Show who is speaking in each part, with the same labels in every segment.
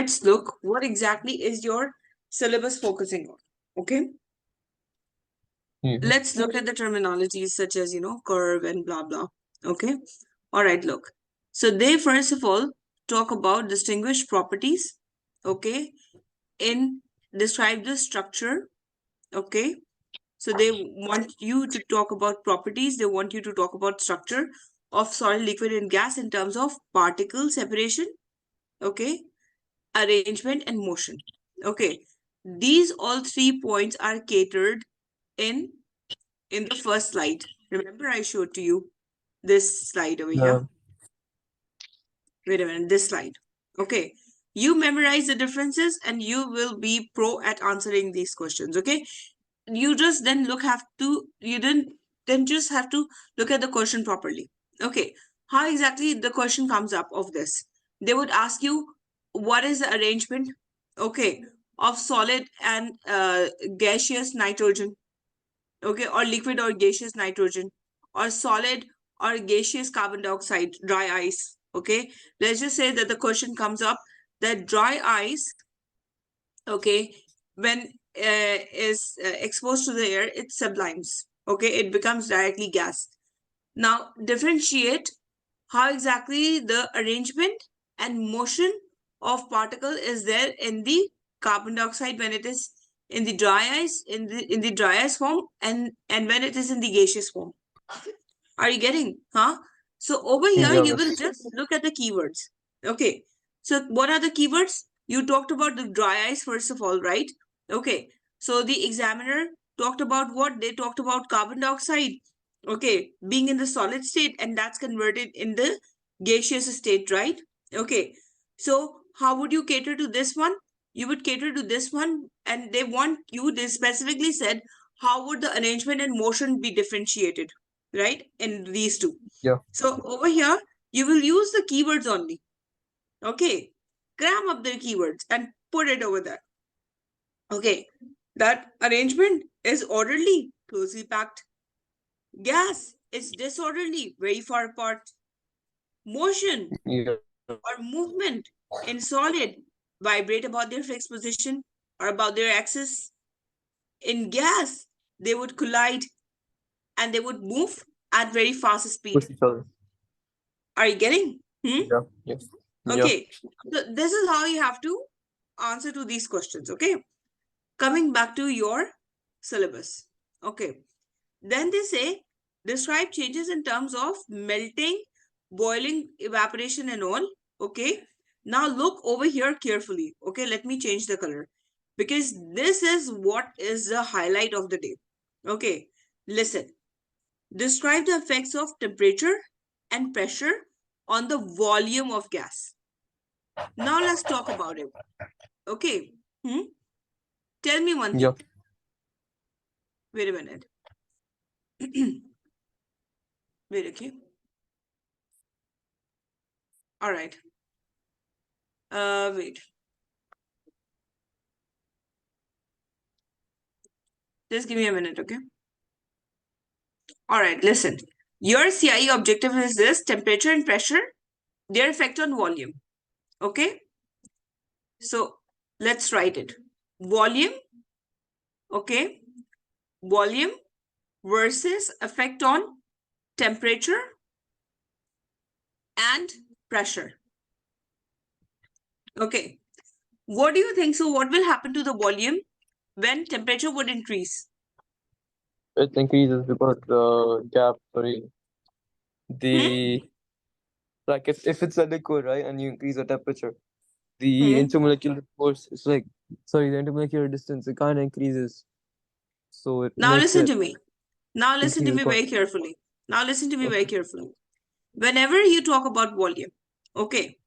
Speaker 1: let's look what exactly is your syllabus focusing on. Okay. Let's look at the terminologies such as, curve and blah, blah. Okay. All right, look. So they first of all talk about distinguished properties. Okay. Describe the structure. Okay. So they want you to talk about properties. They want you to talk about structure of solid, liquid, and gas in terms of particle separation. Okay. Arrangement and motion. Okay. These all 3 points are catered in the first slide. Remember, I showed to you this slide over here. Wait a minute, this slide. Okay. You memorize the differences and you will be pro at answering these questions. Okay. You just then just have to look at the question properly. Okay. How exactly the question comes up of this? They would ask you, what is the arrangement? Okay. Of solid and gaseous nitrogen. Okay, or liquid or gaseous nitrogen, or solid or gaseous carbon dioxide, dry ice. Okay, let's just say that the question comes up that dry ice, okay, when is exposed to the air, it sublimes. Okay, it becomes directly gas. Now differentiate how exactly the arrangement and motion of particle is there in the carbon dioxide when it is in the dry ice, in the dry ice form, and when it is in the gaseous form. Are you getting? So over here you will just look at the keywords. Okay, so what are the keywords? You talked about the dry ice first of all, right? Okay, so the examiner talked about what? They talked about carbon dioxide, okay, being in the solid state, and that's converted in the gaseous state, right? Okay, so how would you cater to this one? You would cater to this one, and they specifically said how would the arrangement and motion be differentiated, right, in these two. So over here you will use the keywords only. Okay, cram up the keywords and put it over there. Okay, that arrangement is orderly, closely packed. Gas is disorderly, very far apart. Motion or movement in solid vibrate about their fixed position or about their axis. In gas, they would collide and they would move at very fast speed. Are you getting? Okay, so this is how you have to answer to these questions. Okay, coming back to your syllabus. Okay, then they say describe changes in terms of melting, boiling, evaporation and all. Okay, now look over here carefully. Okay, let me change the color because this is what is the highlight of the day. Okay, listen. Describe the effects of temperature and pressure on the volume of gas. Now let's talk about it. Okay. Tell me one thing. Wait a minute. Wait, okay. All right. Wait. Just give me a minute, okay? All right, listen. Your CIE objective is this: temperature and pressure, their effect on volume. Okay? So let's write it. Volume, okay? Volume versus effect on temperature and pressure. Okay. What do you think? So what will happen to the volume when temperature would increase?
Speaker 2: It increases because the gap, like if it's a liquid, right, and you increase the temperature, the intermolecular force is the intermolecular distance, it kind of increases. So it
Speaker 1: now
Speaker 2: makes
Speaker 1: listen
Speaker 2: it
Speaker 1: to me. Now listen to me very carefully. Now listen to me very carefully. Whenever you talk about volume, okay,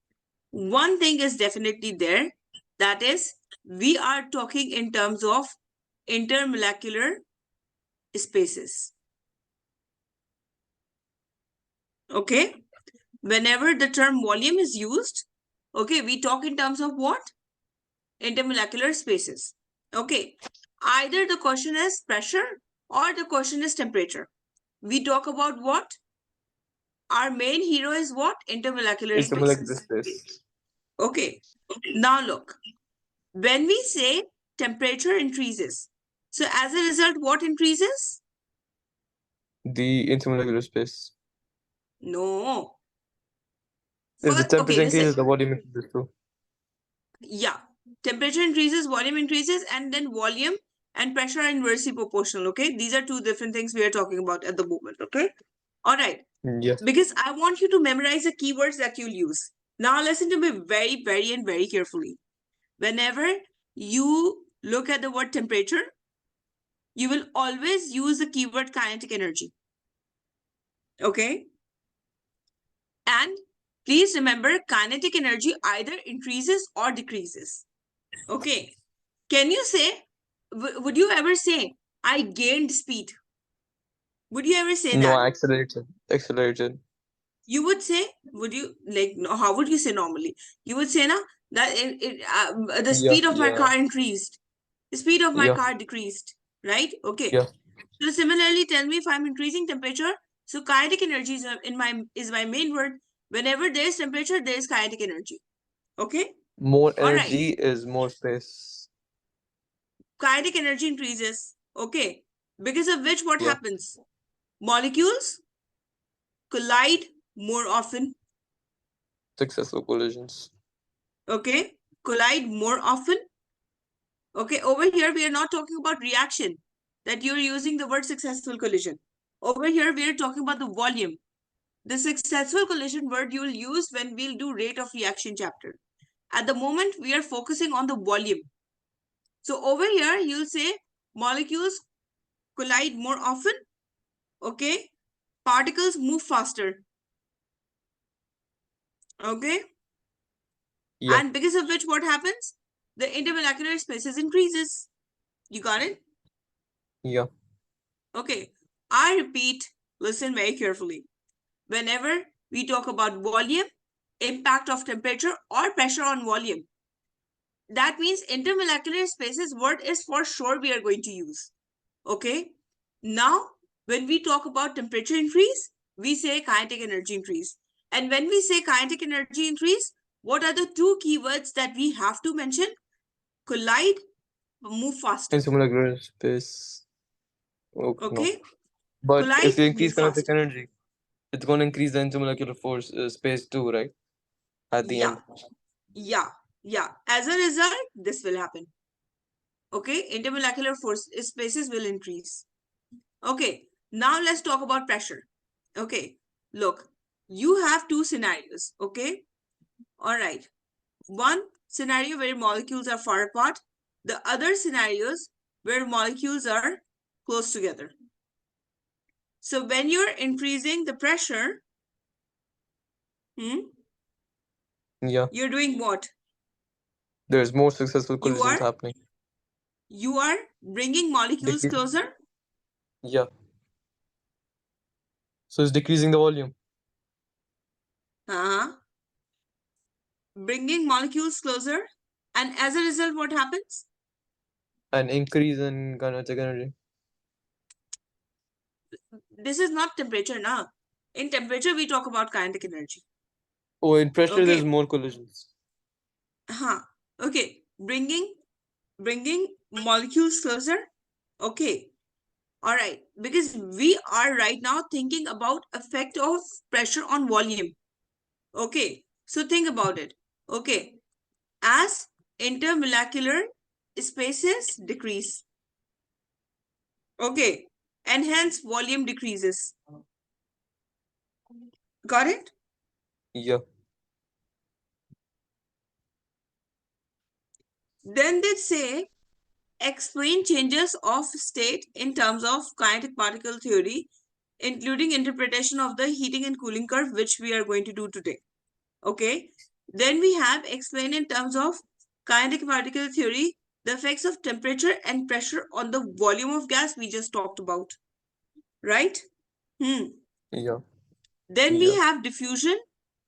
Speaker 1: one thing is definitely there. That is, we are talking in terms of intermolecular spaces. Okay. Whenever the term volume is used, okay, we talk in terms of what? Intermolecular spaces. Okay. Either the question is pressure or the question is temperature. We talk about what? Our main hero is what? Intermolecular spaces. Okay. Now look, when we say temperature increases, so as a result, what increases?
Speaker 2: The intermolecular space.
Speaker 1: No.
Speaker 2: If the
Speaker 1: First, okay,
Speaker 2: temperature
Speaker 1: listen.
Speaker 2: increases, the volume increases too.
Speaker 1: Yeah. Temperature increases, volume increases, and then volume and pressure are inversely proportional. Okay. These are two different things we are talking about at the moment. Okay. All right.
Speaker 2: Yeah.
Speaker 1: Because I want you to memorize the keywords that you'll use. Now, listen to me very, and very carefully. Whenever you look at the word temperature, you will always use the keyword kinetic energy. Okay. And please remember, kinetic energy either increases or decreases. Okay. Can you say, would you ever say, I gained speed? Would you ever say
Speaker 2: No,
Speaker 1: that?
Speaker 2: accelerated. Accelerated.
Speaker 1: You would say, would you, like, no, how would you say normally? You would say, na, that the
Speaker 2: Yeah,
Speaker 1: speed of my
Speaker 2: yeah,
Speaker 1: car increased, the speed of my
Speaker 2: yeah,
Speaker 1: car decreased, right? Okay.
Speaker 2: yeah.
Speaker 1: So similarly, tell me if I'm increasing temperature. So kinetic energy is my main word. Whenever there is temperature, there is kinetic energy. Okay.
Speaker 2: More
Speaker 1: All right.
Speaker 2: energy is more space.
Speaker 1: Kinetic energy increases. Okay. Because of which, what
Speaker 2: Yeah.
Speaker 1: happens? Molecules collide more often.
Speaker 2: Successful collisions.
Speaker 1: Okay. Collide more often. Okay. Over here, we are not talking about reaction, that you're using the word successful collision. Over here, we are talking about the volume. The successful collision word you will use when we'll do rate of reaction chapter. At the moment, we are focusing on the volume. So over here, you'll say molecules collide more often. Okay. Particles move faster. Okay.
Speaker 2: Yeah,
Speaker 1: And because of which, what happens? The intermolecular spaces increases. You got it?
Speaker 2: yeah.
Speaker 1: Okay. I repeat, listen very carefully. Whenever we talk about volume, impact of temperature or pressure on volume, that means intermolecular spaces word is for sure we are going to use. Okay. Now, when we talk about temperature increase, we say kinetic energy increase. And when we say kinetic energy increase, what are the two keywords that we have to mention? Collide, move faster.
Speaker 2: Intermolecular space. Okay, no.
Speaker 1: Okay.
Speaker 2: But if
Speaker 1: Collide,
Speaker 2: you
Speaker 1: move
Speaker 2: increase kinetic
Speaker 1: faster.
Speaker 2: energy, it's going to increase the intermolecular force space too, right? At the
Speaker 1: Yeah.
Speaker 2: end.
Speaker 1: Yeah. As a result, this will happen. Okay. Intermolecular force spaces will increase. Okay. Now let's talk about pressure. Okay. Look, you have two scenarios. Okay. All right. One scenario where molecules are far apart, the other scenarios where molecules are close together. So when you're increasing the pressure,
Speaker 2: Yeah.
Speaker 1: you're doing what?
Speaker 2: There's more successful
Speaker 1: You
Speaker 2: collisions
Speaker 1: are
Speaker 2: happening.
Speaker 1: you are bringing molecules
Speaker 2: Decre-
Speaker 1: closer.
Speaker 2: yeah. So it's decreasing the volume.
Speaker 1: Uh-huh. Bringing molecules closer. And as a result, what happens?
Speaker 2: An increase in kinetic energy.
Speaker 1: This is not temperature now. In temperature, we talk about kinetic energy.
Speaker 2: Oh, in pressure, there's
Speaker 1: Okay.
Speaker 2: more collisions.
Speaker 1: Uh-huh. Okay. Bringing molecules closer. Okay. All right. Because we are right now thinking about effect of pressure on volume. Okay. So think about it. Okay. As intermolecular spaces decrease. Okay. And hence volume decreases. Got it?
Speaker 2: Yeah.
Speaker 1: Then they say explain changes of state in terms of kinetic particle theory, including interpretation of the heating and cooling curve, which we are going to do today. Okay. Then we have explain in terms of kinetic particle theory, the effects of temperature and pressure on the volume of gas we just talked about. Right?
Speaker 2: Yeah.
Speaker 1: Then we
Speaker 2: Yeah.
Speaker 1: have diffusion,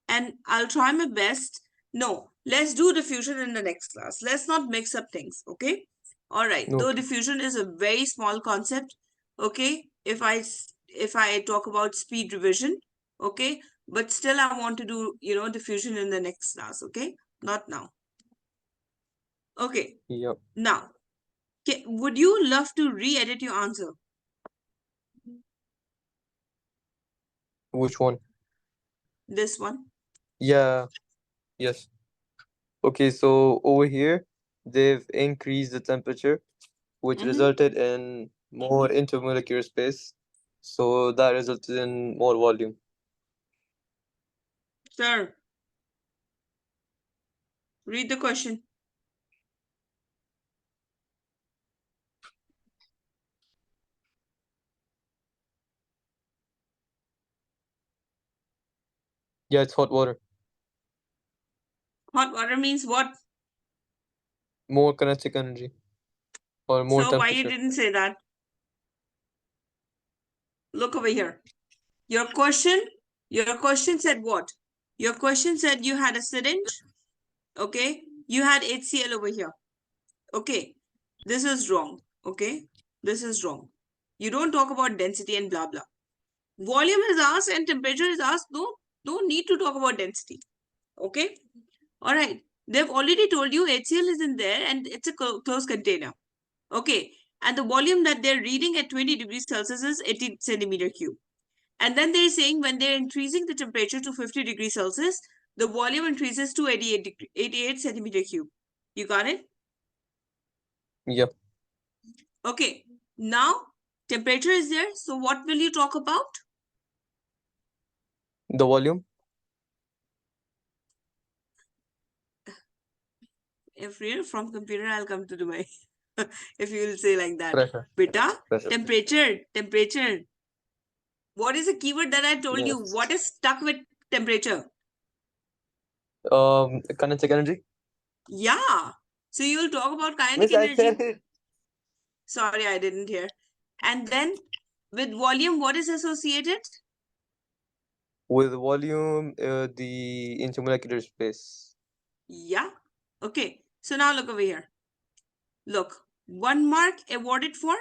Speaker 1: and I'll try my best. No, let's do diffusion in the next class. Let's not mix up things, okay? All right. Though
Speaker 2: Okay.
Speaker 1: diffusion is a very small concept, okay? If I talk about speed revision, okay? But still I want to do, diffusion in the next class, okay? Not now. Okay.
Speaker 2: Yep.
Speaker 1: Now, would you love to re-edit your answer?
Speaker 2: Which one?
Speaker 1: This one.
Speaker 2: Yeah. Yes. Okay, so over here, they've increased the temperature, which resulted in more intermolecular space. So that resulted in more volume.
Speaker 1: Sir, read the question.
Speaker 2: Yeah, it's hot water.
Speaker 1: Hot water means what?
Speaker 2: More kinetic energy or more
Speaker 1: So why you
Speaker 2: temperature.
Speaker 1: didn't say that? Look over here. Your question said what? Your question said you had a syringe. Okay. You had HCl over here. Okay. This is wrong. Okay. This is wrong. You don't talk about density and blah blah. Volume is asked and temperature is asked. Don't need to talk about density. Okay. All right. They've already told you HCl is in there and it's a closed container. Okay. And the volume that they're reading at 20 degrees Celsius is 80 centimeter cube. And then they're saying when they're increasing the temperature to 50 degrees Celsius, the volume increases to 88 centimeter cube. You got it?
Speaker 2: Yep.
Speaker 1: Okay. Now, temperature is there. So what will you talk about?
Speaker 2: The volume.
Speaker 1: If you're from computer, I'll come to Dubai. If you will say like that.
Speaker 2: Pressure.
Speaker 1: Beta,
Speaker 2: Pressure.
Speaker 1: temperature. What is the keyword that I told you?
Speaker 2: Yes.
Speaker 1: What is stuck with temperature?
Speaker 2: Kinetic energy.
Speaker 1: Yeah. So you will talk about kinetic
Speaker 2: Miss, I said
Speaker 1: energy.
Speaker 2: it.
Speaker 1: Sorry, I didn't hear. And then with volume, what is associated?
Speaker 2: With volume, the intermolecular space.
Speaker 1: Yeah. Okay. So now look over here. Look, 1 mark awarded for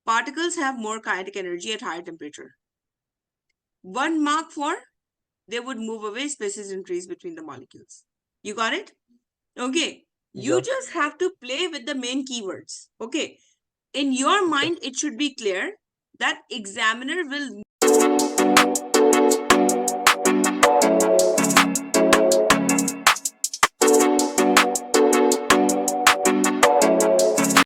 Speaker 1: particles have more kinetic energy at higher temperature. 1 mark for they would move away, spaces increase between the molecules. You got it? Okay. You
Speaker 2: Yeah.
Speaker 1: just have to play with the main keywords. Okay. In your mind, it should be clear that examiner will